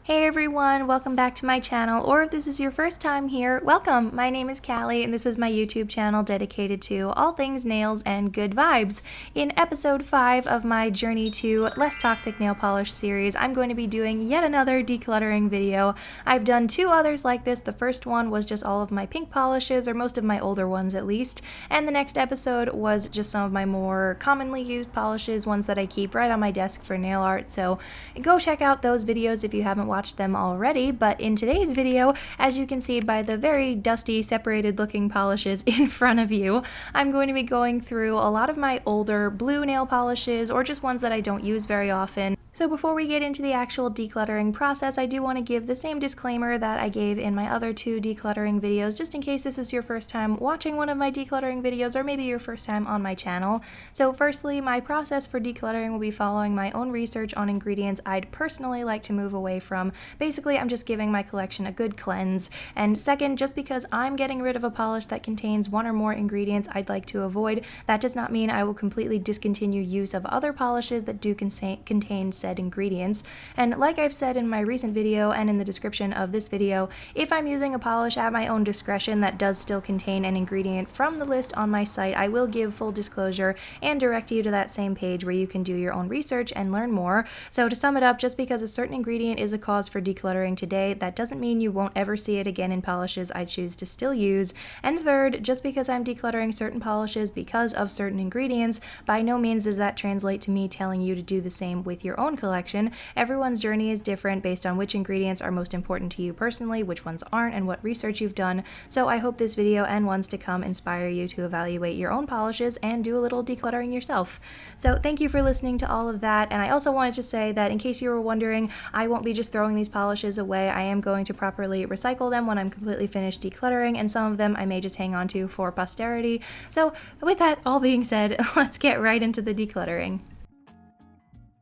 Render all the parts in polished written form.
Hey everyone, welcome back to my channel, or if this is your first time here, welcome! My name is Callie and this is my YouTube channel dedicated to all things nails and good vibes. In episode 5 of my Journey to Less Toxic Nail Polish series, I'm going to be doing yet another decluttering video. I've done 2 others like this. The first one was just all of my pink polishes, or most of my older ones at least, and the next episode was just some of my more commonly used polishes, ones that I keep right on my desk for nail art, so go check out those videos if you haven't watched them already. But in today's video, as you can see by the very dusty, separated looking polishes in front of you, I'm going to be going through a lot of my older blue nail polishes, or just ones that I don't use very often. So before we get into the actual decluttering process, I do want to give the same disclaimer that I gave in my other 2 decluttering videos, just in case this is your first time watching one of my decluttering videos, or maybe your first time on my channel. So firstly, my process for decluttering will be following my own research on ingredients I'd personally like to move away from. Basically, I'm just giving my collection a good cleanse. And second, just because I'm getting rid of a polish that contains 1 or more ingredients I'd like to avoid, that does not mean I will completely discontinue use of other polishes that do contain said ingredients. And like I've said in my recent video and in the description of this video, if I'm using a polish at my own discretion that does still contain an ingredient from the list on my site, I will give full disclosure and direct you to that same page where you can do your own research and learn more. So to sum it up, just because a certain ingredient is a cause for decluttering today, that doesn't mean you won't ever see it again in polishes I choose to still use. And third, just because I'm decluttering certain polishes because of certain ingredients, by no means does that translate to me telling you to do the same with your own collection. Everyone's journey is different based on which ingredients are most important to you personally, which ones aren't, and what research you've done. So I hope this video and ones to come inspire you to evaluate your own polishes and do a little decluttering yourself. So thank you for listening to all of that, and I also wanted to say that in case you were wondering, I won't be just throwing these polishes away. I am going to properly recycle them when I'm completely finished decluttering, and some of them I may just hang on to for posterity. So with that all being said, let's get right into the decluttering.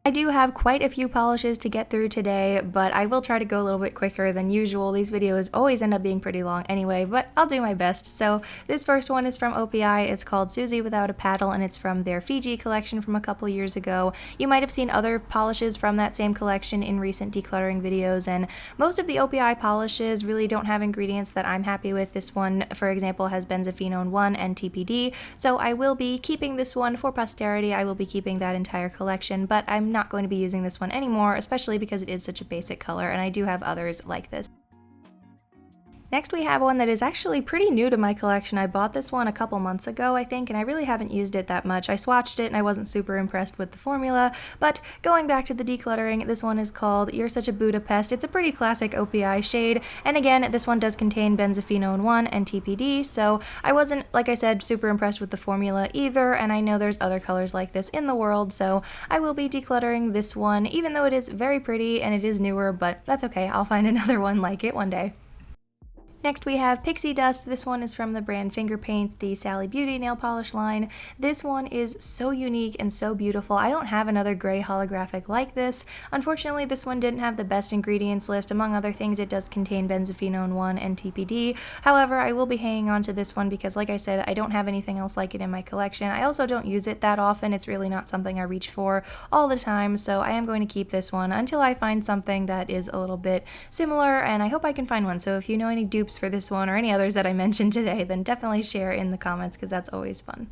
I do have quite a few polishes to get through today, but I will try to go a little bit quicker than usual. These videos always end up being pretty long anyway, but I'll do my best. So this first one is from OPI. It's called Susie Without a Paddle, and it's from their Fiji collection from a couple years ago. You might have seen other polishes from that same collection in recent decluttering videos, and most of the OPI polishes really don't have ingredients that I'm happy with. This one, for example, has benzophenone 1 and TPD, so I will be keeping this one for posterity. I will be keeping that entire collection, but I'm not going to be using this one anymore, especially because it is such a basic color, and I do have others like this. Next we have one that is actually pretty new to my collection. I bought this one a couple months ago, I think, and I really haven't used it that much. I swatched it and I wasn't super impressed with the formula, but going back to the decluttering, this one is called You're Such a Budapest. It's a pretty classic OPI shade, and again, this one does contain benzophenone 1 and TPD, so I wasn't, like I said, super impressed with the formula either, and I know there's other colors like this in the world, so I will be decluttering this one, even though it is very pretty and it is newer, but that's okay. I'll find another one like it one day. Next we have Pixie Dust. This one is from the brand Finger Paints, the Sally Beauty nail polish line. This one is so unique and so beautiful. I don't have another gray holographic like this. Unfortunately, this one didn't have the best ingredients list. Among other things, it does contain benzophenone 1 and TPD. However, I will be hanging on to this one because, like I said, I don't have anything else like it in my collection. I also don't use it that often. It's really not something I reach for all the time, so I am going to keep this one until I find something that is a little bit similar, and I hope I can find one. So if you know any dupes for this one or any others that I mentioned today, then definitely share in the comments because that's always fun.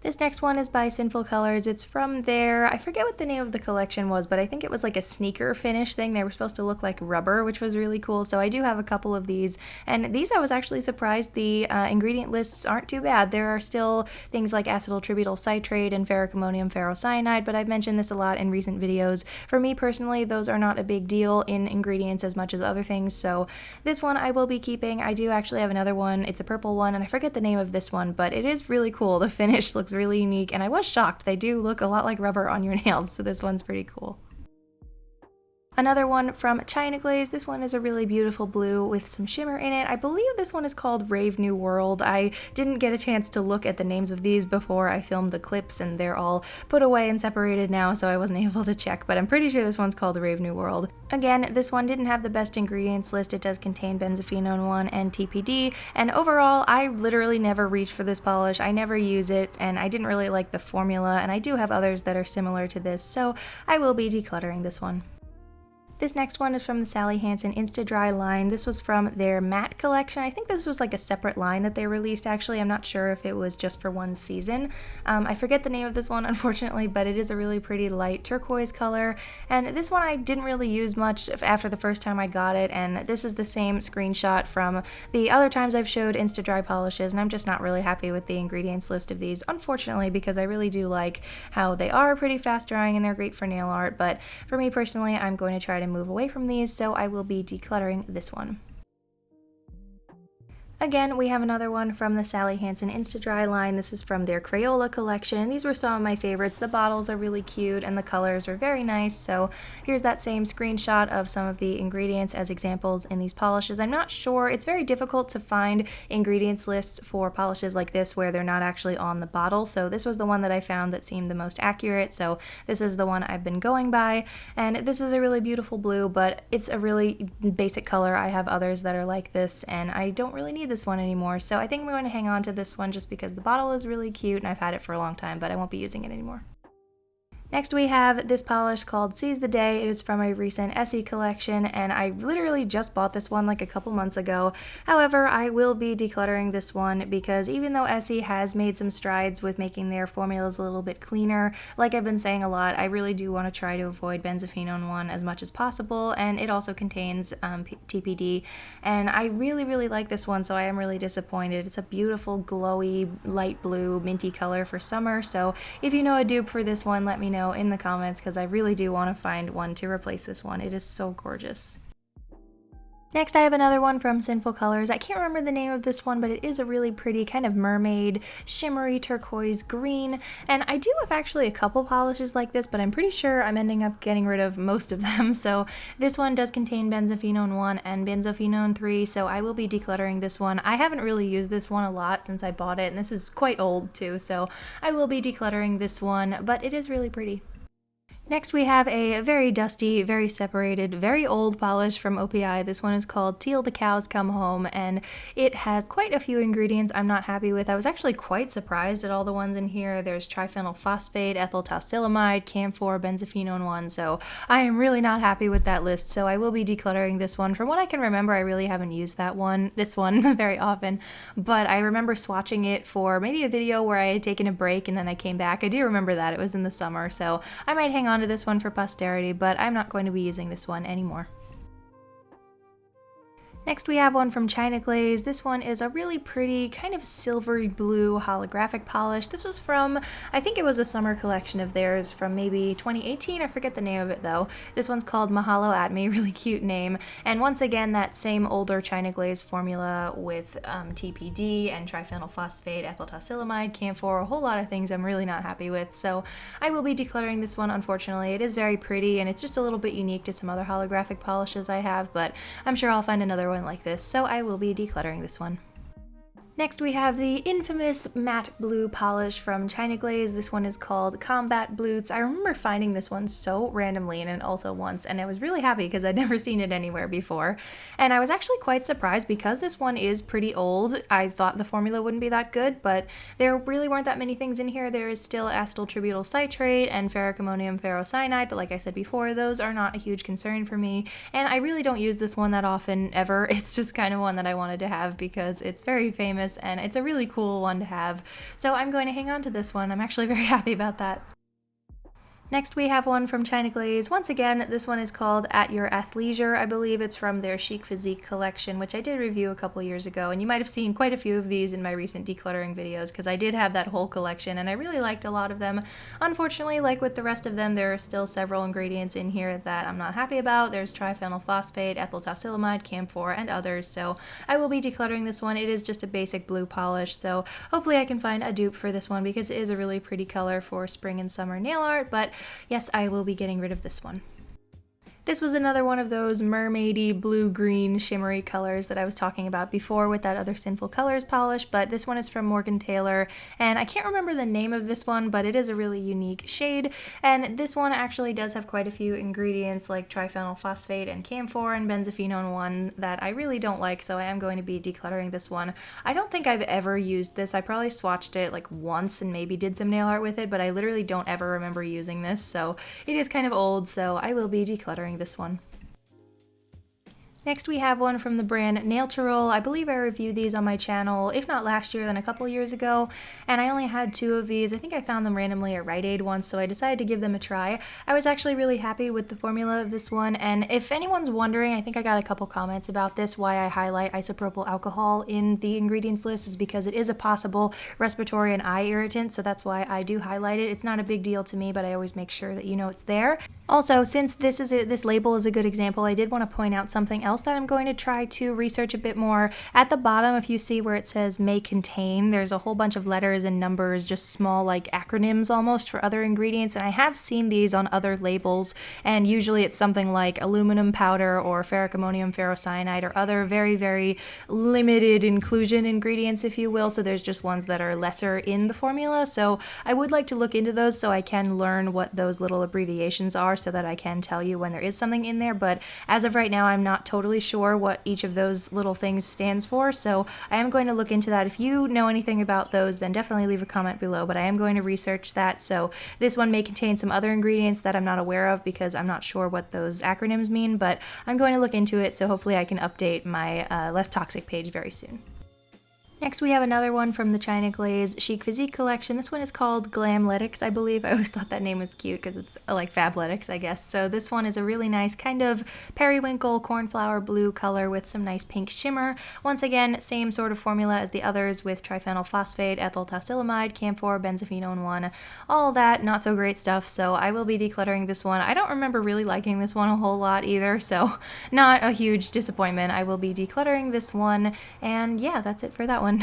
This next one is by Sinful Colors. It's from their, I forget what the name of the collection was, but I think it was like a sneaker finish thing. They were supposed to look like rubber, which was really cool. So I do have a couple of these, and these I was actually surprised the ingredient lists aren't too bad. There are still things like acetyltributyl citrate and ferroammonium ferrocyanide, but I've mentioned this a lot in recent videos. For me personally, those are not a big deal in ingredients as much as other things, so this one I will be keeping. I do actually have another one. It's a purple one, and I forget the name of this one, but it is really cool. The finish looks really unique, and I was shocked. They do look a lot like rubber on your nails, so this one's pretty cool. Another one from China Glaze. This one is a really beautiful blue with some shimmer in it. I believe this one is called Rave New World. I didn't get a chance to look at the names of these before I filmed the clips, and they're all put away and separated now, so I wasn't able to check, but I'm pretty sure this one's called Rave New World. Again, this one didn't have the best ingredients list. It does contain benzophenone 1 and TPD, and overall, I literally never reach for this polish. I never use it, and I didn't really like the formula, and I do have others that are similar to this, so I will be decluttering this one. This next one is from the Sally Hansen Insta Dry line. This was from their matte collection. I think this was like a separate line that they released actually. I'm not sure if it was just for one season. I forget the name of this one unfortunately, but it is a really pretty light turquoise color. And this one I didn't really use much after the first time I got it, and this is the same screenshot from the other times I've showed Insta Dry polishes, and I'm just not really happy with the ingredients list of these, unfortunately, because I really do like how they are pretty fast drying and they're great for nail art, but for me personally, I'm going to try to move away from these, so I will be decluttering this one. Again, we have another one from the Sally Hansen Insta Dry line. This is from their Crayola collection, and these were some of my favorites. The bottles are really cute and the colors are very nice, so here's that same screenshot of some of the ingredients as examples in these polishes. I'm not sure, it's very difficult to find ingredients lists for polishes like this where they're not actually on the bottle, so this was the one that I found that seemed the most accurate, so this is the one I've been going by, and this is a really beautiful blue, but it's a really basic color. I have others that are like this, and I don't really need this one anymore, so I think I'm going to hang on to this one just because the bottle is really cute and I've had it for a long time, but I won't be using it anymore. Next we have this polish called Seize the Day. It is from a recent Essie collection, and I literally just bought this one like a couple months ago. However, I will be decluttering this one because even though Essie has made some strides with making their formulas a little bit cleaner, like I've been saying a lot, I really do want to try to avoid benzophenone 1 as much as possible, and it also contains TPD, and I really like this one, so I am really disappointed. It's a beautiful, glowy, light blue, minty color for summer, so if you know a dupe for this one, let me know in the comments because I really do want to find one to replace this one. It is so gorgeous. Next I have another one from Sinful Colors. I can't remember the name of this one, but it is a really pretty kind of mermaid, shimmery turquoise green, and I do have actually a couple polishes like this, but I'm pretty sure I'm ending up getting rid of most of them, so this one does contain benzophenone 1 and benzophenone 3, so I will be decluttering this one. I haven't really used this one a lot since I bought it, and this is quite old too, so I will be decluttering this one, but it is really pretty. Next we have a very dusty, very separated, very old polish from OPI. This one is called Till the Cows Come Home, and it has quite a few ingredients I'm not happy with. I was actually quite surprised at all the ones in here. There's triphenyl phosphate, ethyl taucilamide, camphor, benzophenone 1, so I am really not happy with that list, so I will be decluttering this one. From what I can remember, I really haven't used this one very often, but I remember swatching it for maybe a video where I had taken a break and then I came back. I do remember that. It was in the summer, so I might hang on to this one for posterity, but I'm not going to be using this one anymore. Next we have one from China Glaze. This one is a really pretty kind of silvery blue holographic polish. This was from, I think it was a summer collection of theirs from maybe 2018, I forget the name of it though. This one's called Mahalo at Me, really cute name. And once again, that same older China Glaze formula with TPD and triphenyl phosphate, ethyl taucilamide, camphor, a whole lot of things I'm really not happy with. So I will be decluttering this one, unfortunately. It is very pretty and it's just a little bit unique to some other holographic polishes I have, but I'm sure I'll find another one like this, so I will be decluttering this one. Next we have the infamous matte blue polish from China Glaze. This one is called Combat Blutes. I remember finding this one so randomly in an Ulta once, and I was really happy because I'd never seen it anywhere before. And I was actually quite surprised because this one is pretty old. I thought the formula wouldn't be that good, but there really weren't that many things in here. There is still acetyltributyl citrate and ferric-ammonium ferrocyanide, but like I said before, those are not a huge concern for me. And I really don't use this one that often, ever. It's just kind of one that I wanted to have because it's very famous and it's a really cool one to have. So I'm going to hang on to this one. I'm actually very happy about that. Next we have one from China Glaze. Once again, this one is called At Your Athleisure. I believe it's from their Chic Physique collection, which I did review a couple years ago, and you might have seen quite a few of these in my recent decluttering videos because I did have that whole collection and I really liked a lot of them. Unfortunately, like with the rest of them, there are still several ingredients in here that I'm not happy about. There's triphenyl phosphate, ethyl taucilamide, camphor, and others, so I will be decluttering this one. It is just a basic blue polish, so hopefully I can find a dupe for this one because it is a really pretty color for spring and summer nail art, but yes, I will be getting rid of this one. This was another one of those mermaidy blue-green shimmery colors that I was talking about before with that other Sinful Colors polish, but this one is from Morgan Taylor, and I can't remember the name of this one, but it is a really unique shade, and this one actually does have quite a few ingredients like triphenyl phosphate and camphor and benzophenone 1 that I really don't like, so I am going to be decluttering this one. I don't think I've ever used this. I probably swatched it like once and maybe did some nail art with it, but I literally don't ever remember using this, so it is kind of old, so I will be decluttering this one. Next we have one from the brand Natural. I believe I reviewed these on my channel, if not last year, then a couple years ago, and I only had 2 of these. I think I found them randomly at Rite Aid once, so I decided to give them a try. I was actually really happy with the formula of this one, and if anyone's wondering, I think I got a couple comments about this, why I highlight isopropyl alcohol in the ingredients list is because it is a possible respiratory and eye irritant, so that's why I do highlight it. It's not a big deal to me, but I always make sure that you know it's there. Also, since this label is a good example, I did want to point out something else that I'm going to try to research a bit more. At the bottom, if you see where it says may contain, there's a whole bunch of letters and numbers, just small like acronyms almost for other ingredients, and I have seen these on other labels, and usually it's something like aluminum powder or ferric ammonium ferrocyanide or other very, very limited inclusion ingredients, if you will, so there's just ones that are lesser in the formula, so I would like to look into those so I can learn what those little abbreviations are so that I can tell you when there is something in there, but as of right now I'm not totally sure what each of those little things stands for, so I am going to look into that. If you know anything about those, then definitely leave a comment below, but I am going to research that. So this one may contain some other ingredients that I'm not aware of because I'm not sure what those acronyms mean, but I'm going to look into it, so hopefully I can update my Less Toxic page very soon. Next we have another one from the China Glaze Chic Physique collection. This one is called Glamletics, I believe. I always thought that name was cute because it's like Fabletics, I guess. So this one is a really nice kind of periwinkle cornflower blue color with some nice pink shimmer. Once again, same sort of formula as the others with triphenyl phosphate, ethyl tosilamide, camphor, benzophenone 1, all that not so great stuff. So I will be decluttering this one. I don't remember really liking this one a whole lot either, so not a huge disappointment. I will be decluttering this one, and yeah, that's it for that one.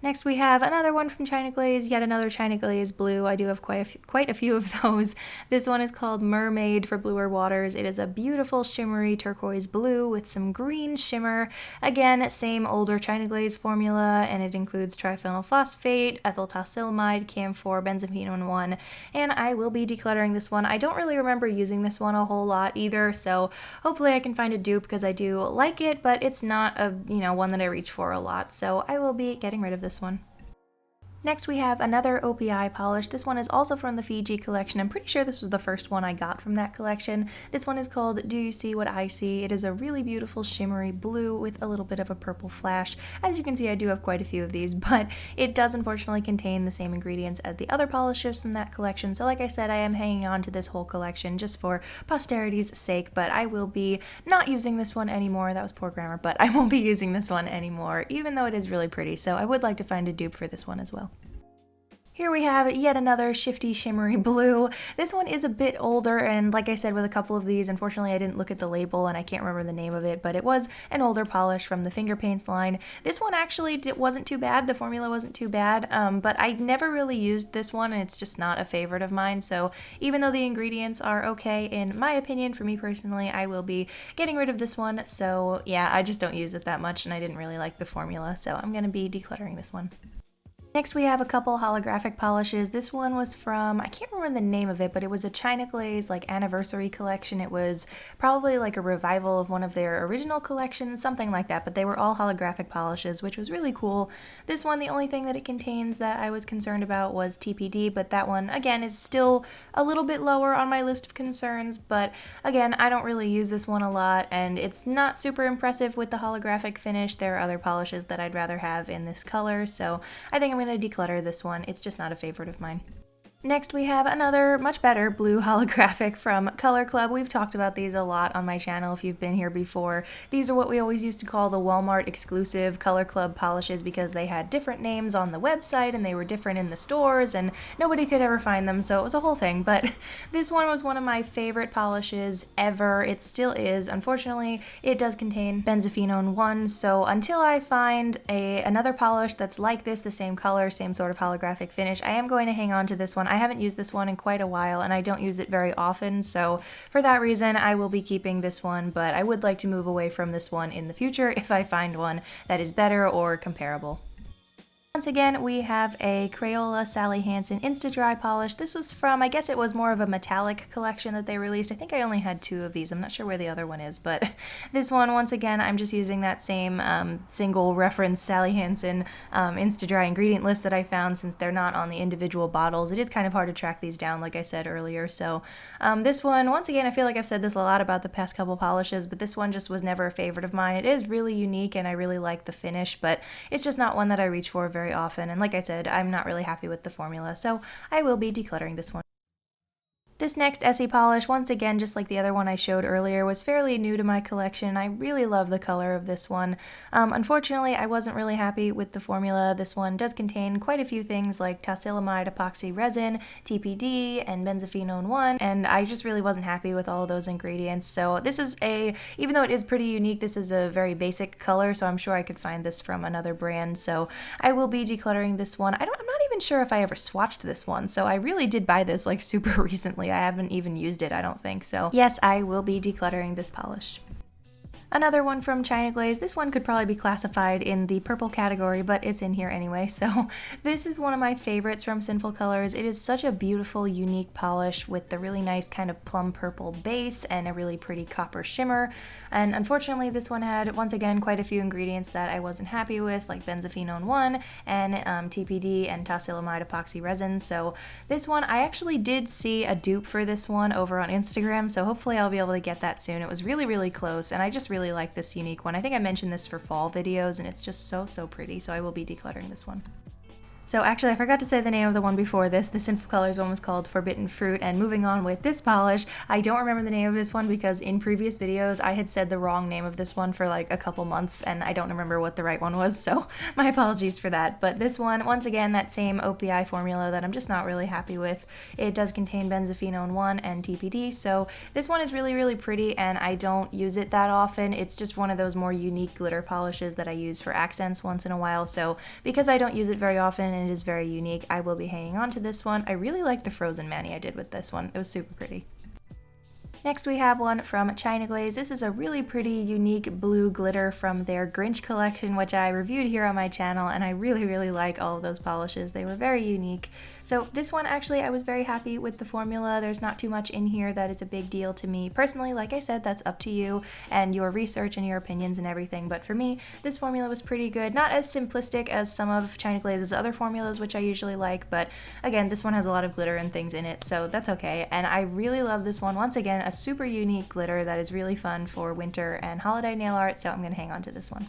Next we have another one from China Glaze, yet another China Glaze blue. I do have quite a few of those. This one is called Mermaid for Bluer Waters. It is a beautiful shimmery turquoise blue with some green shimmer. Again, same older China Glaze formula, and it includes triphenyl phosphate, ethyl tosilamide, camphor, benzophenone 1, and I will be decluttering this one. I don't really remember using this one a whole lot either, so hopefully I can find a dupe because I do like it, but it's not a, one that I reach for a lot, so I will be getting rid of this one. Next we have another OPI polish. This one is also from the Fiji collection. I'm pretty sure this was the first one I got from that collection. This one is called Do You See What I See? It is a really beautiful shimmery blue with a little bit of a purple flash. As you can see, I do have quite a few of these, but it does unfortunately contain the same ingredients as the other polishes from that collection. So like I said, I am hanging on to this whole collection just for posterity's sake, but I will be not using this one anymore. That was poor grammar, but I won't be using this one anymore, even though it is really pretty. So I would like to find a dupe for this one as well. Here we have yet another shifty shimmery blue. This one is a bit older, and like I said with a couple of these, unfortunately I didn't look at the label and I can't remember the name of it, but it was an older polish from the Finger Paints line. This one actually wasn't too bad, the formula wasn't too bad, but I never really used this one and it's just not a favorite of mine, so even though the ingredients are okay, in my opinion, for me personally, I will be getting rid of this one, so yeah, I just don't use it that much and I didn't really like the formula, so I'm going to be decluttering this one. Next we have a couple holographic polishes. This one was from, I can't remember the name of it, but it was a China Glaze like anniversary collection. It was probably like a revival of one of their original collections, something like that, but they were all holographic polishes, which was really cool. This one, the only thing that it contains that I was concerned about was TPD, but that one, again, is still a little bit lower on my list of concerns, but again, I don't really use this one a lot, and it's not super impressive with the holographic finish. There are other polishes that I'd rather have in this color, so I think I'm going to declutter this one. It's just not a favorite of mine. Next we have another much better blue holographic from Color Club. We've talked about these a lot on my channel if you've been here before. These are what we always used to call the Walmart exclusive Color Club polishes because they had different names on the website and they were different in the stores and nobody could ever find them, so it was a whole thing. But this one was one of my favorite polishes ever. It still is. Unfortunately, it does contain benzophenone 1, so until I find another polish that's like this, the same color, same sort of holographic finish, I am going to hang on to this one. I haven't used this one in quite a while and I don't use it very often, so for that reason I will be keeping this one, but I would like to move away from this one in the future if I find one that is better or comparable. Once again, we have a Crayola Sally Hansen Insta Dry Polish. This was from, I guess it was more of a metallic collection that they released. I think I only had 2 of these. I'm not sure where the other one is, but this one, once again, I'm just using that same single reference Sally Hansen Insta Dry ingredient list that I found, since they're not on the individual bottles. It is kind of hard to track these down, like I said earlier. So this one, once again, I feel like I've said this a lot about the past couple polishes, but this one just was never a favorite of mine. It is really unique and I really like the finish, but it's just not one that I reach for very often, and like I said, I'm not really happy with the formula, so I will be decluttering this one. This next Essie polish, once again, just like the other one I showed earlier, was fairly new to my collection. I really love the color of this one. Unfortunately, I wasn't really happy with the formula. This one does contain quite a few things like tosilamide epoxy resin, TPD, and benzophenone 1, and I just really wasn't happy with all of those ingredients. So this is even though it is pretty unique, this is a very basic color, so I'm sure I could find this from another brand. So I will be decluttering this one. I'm not even sure if I ever swatched this one, so I really did buy this like super recently. I haven't even used it, I don't think. So yes, I will be decluttering this polish. Another one from China Glaze. This one could probably be classified in the purple category, but it's in here anyway. So this is one of my favorites from Sinful Colors. It is such a beautiful, unique polish with the really nice kind of plum purple base and a really pretty copper shimmer. And unfortunately, this one had, once again, quite a few ingredients that I wasn't happy with, like benzophenone 1 and TPD and tosilamide epoxy resin. So this one, I actually did see a dupe for this one over on Instagram, so hopefully I'll be able to get that soon. It was really, really close, and I just really like this unique one. I think I mentioned this for fall videos, and it's just so pretty, so I will be decluttering this one. So actually, I forgot to say the name of the one before this. The Sinful Colors one was called Forbidden Fruit, and moving on with this polish, I don't remember the name of this one because in previous videos I had said the wrong name of this one for like a couple months, and I don't remember what the right one was, so my apologies for that. But this one, once again, that same OPI formula that I'm just not really happy with. It does contain benzophenone 1 and TPD, so this one is really, really pretty, and I don't use it that often. It's just one of those more unique glitter polishes that I use for accents once in a while, so because I don't use it very often, it is very unique, I will be hanging on to this one. I really like the frozen mani I did with this one. It was super pretty. Next we have one from China Glaze. This is a really pretty unique blue glitter from their Grinch collection, which I reviewed here on my channel, and I really, really like all of those polishes. They were very unique. So this one, actually, I was very happy with the formula. There's not too much in here that is a big deal to me. Personally, like I said, that's up to you and your research and your opinions and everything, but for me, this formula was pretty good. Not as simplistic as some of China Glaze's other formulas, which I usually like, but again, this one has a lot of glitter and things in it, so that's okay. And I really love this one. Once again, a super unique glitter that is really fun for winter and holiday nail art, so I'm going to hang on to this one.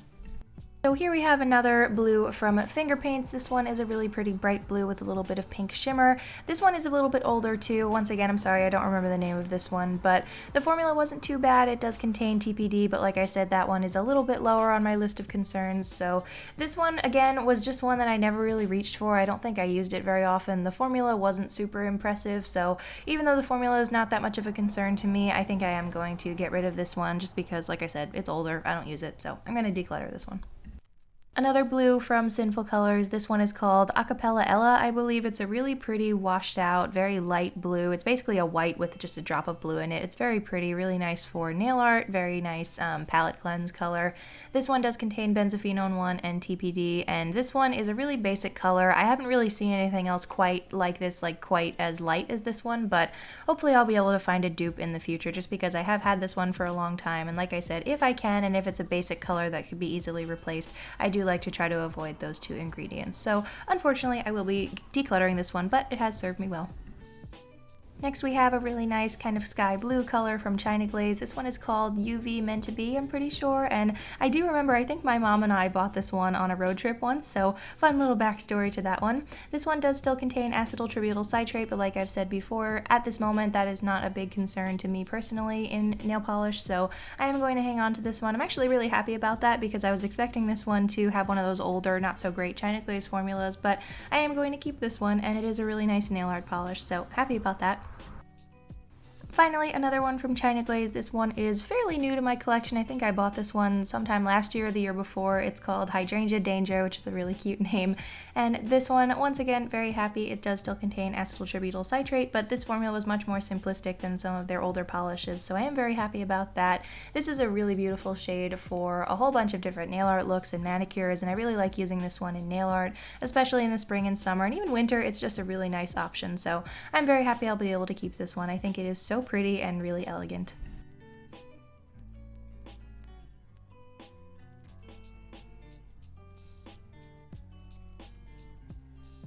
So here we have another blue from Finger Paints. This one is a really pretty bright blue with a little bit of pink shimmer. This one is a little bit older too. Once again, I'm sorry, I don't remember the name of this one, but the formula wasn't too bad. It does contain TPD, but like I said, that one is a little bit lower on my list of concerns. So this one, again, was just one that I never really reached for. I don't think I used it very often. The formula wasn't super impressive, so even though the formula is not that much of a concern to me, I think I am going to get rid of this one just because, like I said, it's older. I don't use it, so I'm going to declutter this one. Another blue from Sinful Colors. This one is called Acapella Ella, I believe. It's a really pretty washed out, very light blue. It's basically a white with just a drop of blue in it. It's very pretty, really nice for nail art, very nice palette cleanse color. This one does contain benzophenone 1 and TPD, and this one is a really basic color. I haven't really seen anything else quite like this, like quite as light as this one, but hopefully I'll be able to find a dupe in the future just because I have had this one for a long time, and like I said, if I can and if it's a basic color that could be easily replaced, I do like to try to avoid those 2 ingredients. So unfortunately, I will be decluttering this one, but it has served me well. Next we have a really nice kind of sky blue color from China Glaze. This one is called UV Meant to Be, I'm pretty sure, and I do remember, I think my mom and I bought this one on a road trip once, so fun little backstory to that one. This one does still contain acetyl tributyl citrate, but like I've said before, at this moment that is not a big concern to me personally in nail polish, so I am going to hang on to this one. I'm actually really happy about that because I was expecting this one to have one of those older, not so great China Glaze formulas, but I am going to keep this one, and it is a really nice nail art polish, so happy about that. Finally, another one from China Glaze. This one is fairly new to my collection. I think I bought this one sometime last year or the year before. It's called Hydrangea Danger, which is a really cute name. And this one, once again, very happy. It does still contain acetyltributyl citrate, but this formula was much more simplistic than some of their older polishes, so I am very happy about that. This is a really beautiful shade for a whole bunch of different nail art looks and manicures, and I really like using this one in nail art, especially in the spring and summer, and even winter. It's just a really nice option, so I'm very happy I'll be able to keep this one. I think it is so pretty and really elegant.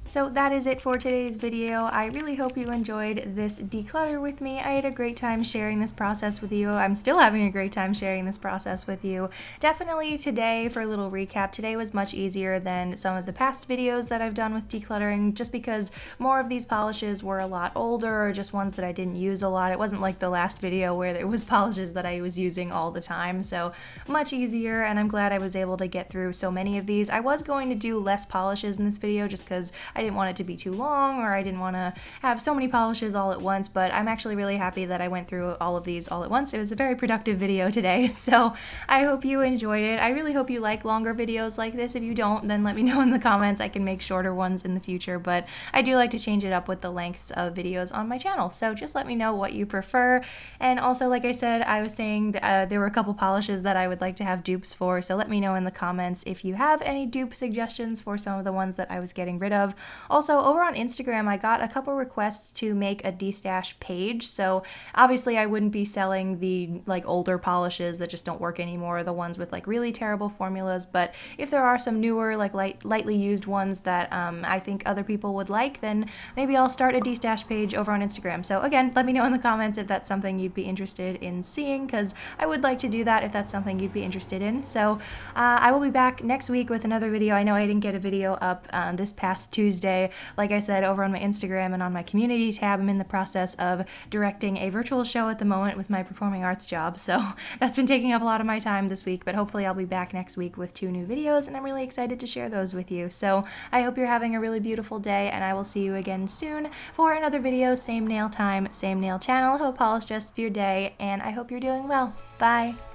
So that is it for today's video. I really hope you enjoyed this declutter with me. I had a great time sharing this process with you. I'm still having a great time sharing this process with you. Definitely today, for a little recap, today was much easier than some of the past videos that I've done with decluttering, just because more of these polishes were a lot older, or just ones that I didn't use a lot. It wasn't like the last video where it was polishes that I was using all the time, so much easier, and I'm glad I was able to get through so many of these. I was going to do less polishes in this video just because I didn't want it to be too long, or I didn't want to have so many polishes all at once, but I'm actually really happy that I went through all of these all at once. It was a very productive video today, so I hope you enjoyed it. I really hope you like longer videos like this. If you don't, then let me know in the comments. I can make shorter ones in the future, but I do like to change it up with the lengths of videos on my channel, so just let me know what you prefer. And also, like I said, I was saying there were a couple polishes that I would like to have dupes for, so let me know in the comments if you have any dupe suggestions for some of the ones that I was getting rid of. Also, over on Instagram, I got a couple requests to make a destash page, so obviously I wouldn't be selling the older polishes that just don't work anymore, the ones with really terrible formulas, but if there are some newer lightly used ones that I think other people would like, then maybe I'll start a destash page over on Instagram. So again, let me know in the comments if that's something you'd be interested in seeing, because I would like to do that if that's something you'd be interested in. So I will be back next week with another video. I know I didn't get a video up this past Tuesday. Like I said, over on my Instagram and on my community tab, I'm in the process of directing a virtual show at the moment with my performing arts job, so that's been taking up a lot of my time this week, but hopefully I'll be back next week with 2 new videos, and I'm really excited to share those with you. So I hope you're having a really beautiful day, and I will see you again soon for another video. Same nail time, same nail channel. Hope all is just for your day, and I hope you're doing well. Bye!